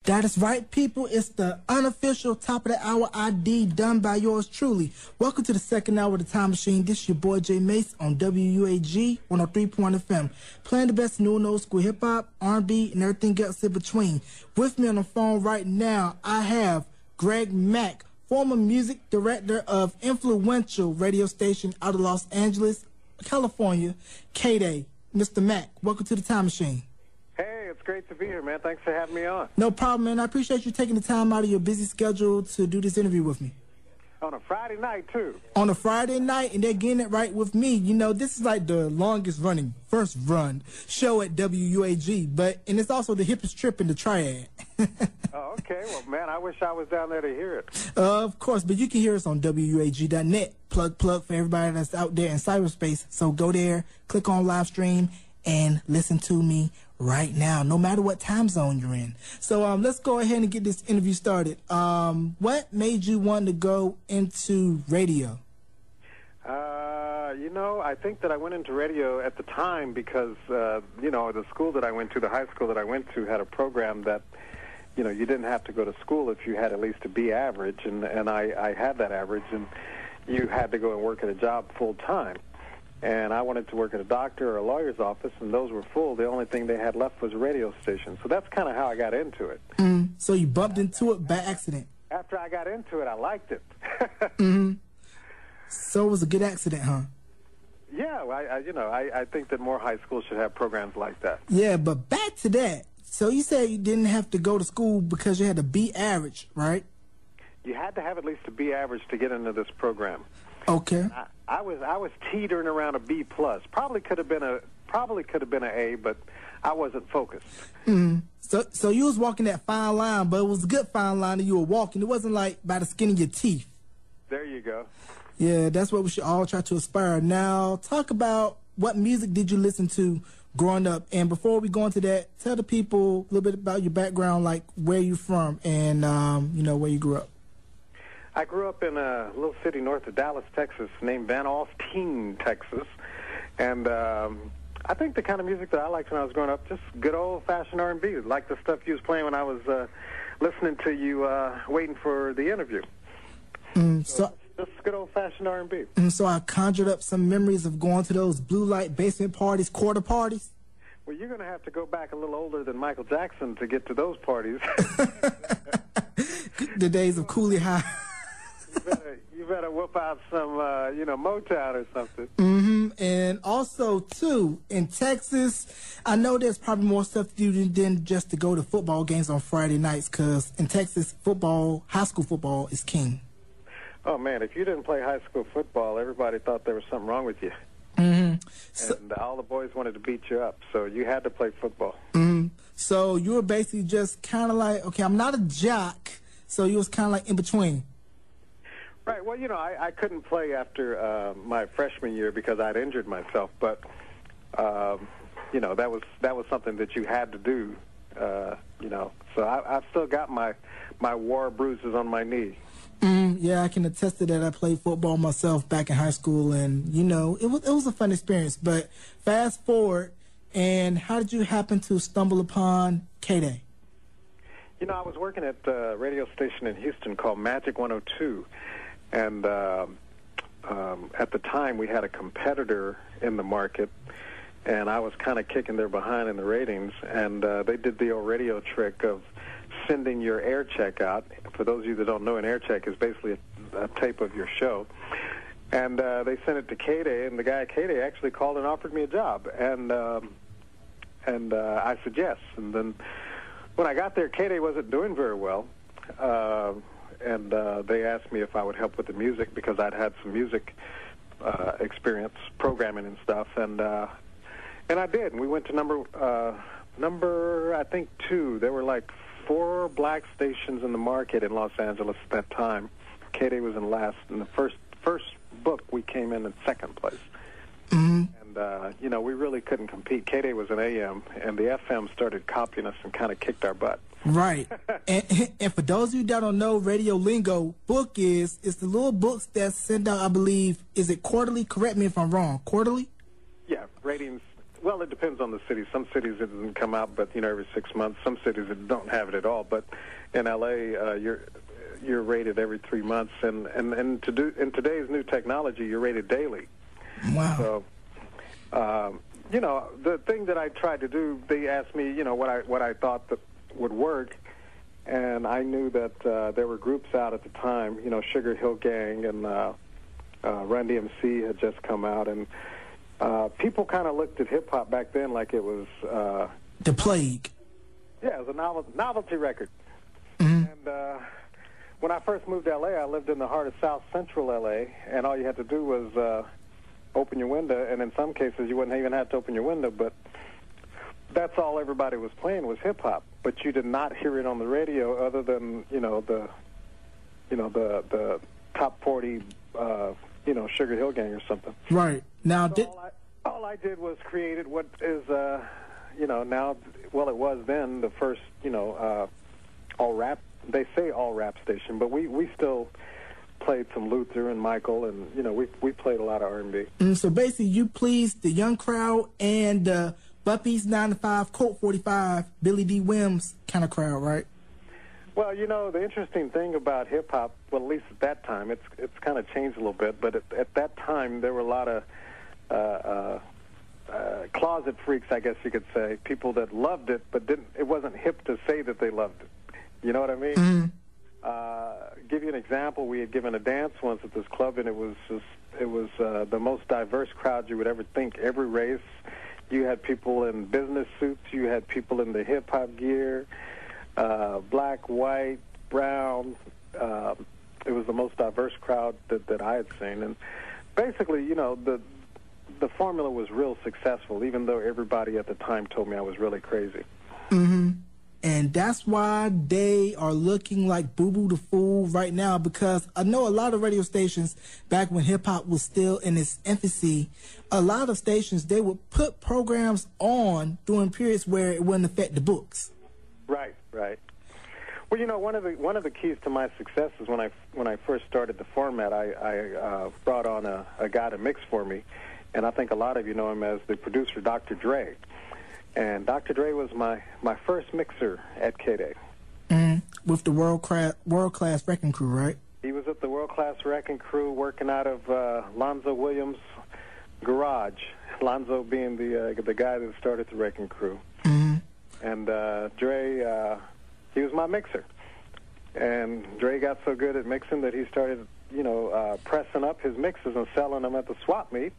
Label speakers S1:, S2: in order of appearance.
S1: That is right, people. It's the unofficial top of the hour ID done by yours truly. Welcome to the second hour of the Time Machine. This is your boy Jay Mace on WUAG 103.1 FM. Playing the best new and old school hip hop, R&B, and everything else in between. With me on the phone right now, I have Greg Mack, former music director of influential radio station out of Los Angeles, California, KDAY. Mr. Mack, welcome to the Time Machine.
S2: Hey, it's great to be here, man. Thanks for having me on.
S1: No problem, man. I appreciate you taking the time out of your busy schedule to do this interview with me.
S2: On a Friday night, too.
S1: On a Friday night, and they're getting it right with me. You know, this is like the longest running, first run show at WUAG, and it's also the hippest trip in the triad.
S2: Oh, okay. Well, man, I wish I was down there to hear it.
S1: Of course, but you can hear us on WUAG.net. Plug for everybody that's out there in cyberspace. So go there, click on live stream, and listen to me right now, no matter what time zone you're in. So let's go ahead and get this interview started. What made you want to go into radio?
S2: You know, I think that I went into radio at the time because, you know, the school that I went to, the high school that I went to, had a program that, you know, you didn't have to go to school if you had at least a B average, and I had that average, and you had to go and work at a job full time. And I wanted to work at a doctor or a lawyer's office, and those were full. The only thing they had left was a radio station. So that's kind of how I got into it.
S1: So you bumped into it by accident?
S2: After I got into it, I liked it.
S1: So it was a good accident, huh?
S2: Yeah, I think that more high schools should have programs like that.
S1: Yeah, but back to that. So you said you didn't have to go to school because you had a B average, right? You
S2: had to have at least a B average to get into this program.
S1: Okay.
S2: I was teetering around a B plus. Probably could have been an A, but I wasn't focused.
S1: So you was walking that fine line, but it was a good fine line that you were walking. It wasn't like by the skin of your teeth.
S2: There you go.
S1: Yeah, that's what we should all try to aspire. Now, talk about what music did you listen to growing up? And before we go into that, tell the people a little bit about your background, like where you're from and, you know, where you grew up.
S2: I grew up in a little city north of Dallas, Texas, named Van Alstyne, Texas. And I think the kind of music that I liked when I was growing up, just good old-fashioned R&B, like the stuff you was playing when I was listening to you waiting for the interview. So just good old-fashioned R&B.
S1: So I conjured up some memories of going to those blue light basement parties, quarter parties.
S2: Well, you're going to have to go back a little older than Michael Jackson to get to those parties.
S1: The days of Cooley High.
S2: You better whoop out some, Motown or something.
S1: And also, too, in Texas, I know there's probably more stuff to do than just to go to football games on Friday nights, because in Texas, football, high school football is king.
S2: Oh, man, if you didn't play high school football, everybody thought there was something wrong with you. And all the boys wanted to beat you up, so you had to play football. So you were basically just kind of like, okay, I'm not a jock, so you was kind of like in between. Right. Well, I couldn't play after my freshman year because I'd injured myself, but that was something that you had to do. So I've still got my war bruises on my knee. Yeah, I can attest to that. I played football myself back in high school, and it was a fun experience. But fast forward, and how did you happen to stumble upon KDAY? I was working at a radio station in Houston called Magic 102. And at the time, we had a competitor in the market, and I was kind of kicking their behind in the ratings. And they did the old radio trick of sending your air check out. For those of you that don't know, an air check is basically a tape of your show. And they sent it to KDAY, and the guy at KDAY actually called and offered me a job. And I said yes. And then when I got there, KDAY wasn't doing very well. And they asked me if I would help with the music because I'd had some music experience, programming and stuff, and I did. And we went to number I think 2. There were like 4 black stations in the market in Los Angeles at that time. KDAY was in last. In the first book, we came in second place. And we really couldn't compete. KDAY was an AM, and the FM started copying us and kind of kicked our butt. Right. and for those of you that don't know, radio lingo, book it's the little books that's sent out, I believe, is it quarterly? Correct me if I'm wrong. Quarterly? Yeah, ratings Well, it depends on the city. Some cities it doesn't come out, but every 6 months. Some cities it don't have it at all. But in LA, you're rated every 3 months, and in today's new technology, you're rated daily.
S1: Wow.
S2: So, the thing that I tried to do, they asked me, what I thought that would work, and I knew that there were groups out at the time, Sugar Hill Gang and Run DMC had just come out, and people kind of looked at hip-hop back then like it was...
S1: the plague.
S2: Yeah, it was a novelty record.
S1: Mm-hmm.
S2: And when I first moved to L.A., I lived in the heart of South Central L.A., and all you had to do was open your window, and in some cases you wouldn't even have to open your window, but that's all everybody was playing was hip-hop. But you did not hear it on the radio other than, the top 40, Sugar Hill Gang or something.
S1: Right. Now,
S2: so all I did was created what is, now, well, it was then the first, all rap. They say all rap station, but we still played some Luther and Michael, and we played a lot of R&B.
S1: So basically, you pleased the young crowd and Buppies 9 to 5, Colt 45, Billy D. Wims kind of crowd, right?
S2: Well, the interesting thing about hip hop, well, at least at that time, it's kind of changed a little bit, but at that time there were a lot of closet freaks, I guess you could say, people that loved it, but it wasn't hip to say that they loved it. You know what I mean?
S1: Mm-hmm.
S2: Give you an example. We had given a dance once at this club, and it was the most diverse crowd you would ever think. Every race. You had people in business suits. You had people in the hip hop gear, black, white, brown. It was the most diverse crowd that I had seen, and basically, the formula was real successful. Even though everybody at the time told me I was really crazy.
S1: Mm-hmm. And that's why they are looking like Boo Boo the Fool right now, because I know a lot of radio stations, back when hip-hop was still in its infancy, a lot of stations, they would put programs on during periods where it wouldn't affect the books.
S2: Right. Well, one of the keys to my success is when I first started the format, I brought on a guy to mix for me, and I think a lot of you know him as the producer, Dr. Dre. And Dr. Dre was my first mixer at KDAY.
S1: Mm-hmm. With the world class wrecking crew, right?
S2: He was at the world class wrecking crew working out of Lonzo Williams' garage. Lonzo being the guy that started the wrecking crew.
S1: Mm-hmm.
S2: And Dre, he was my mixer. And Dre got so good at mixing that he started, pressing up his mixes and selling them at the swap meet.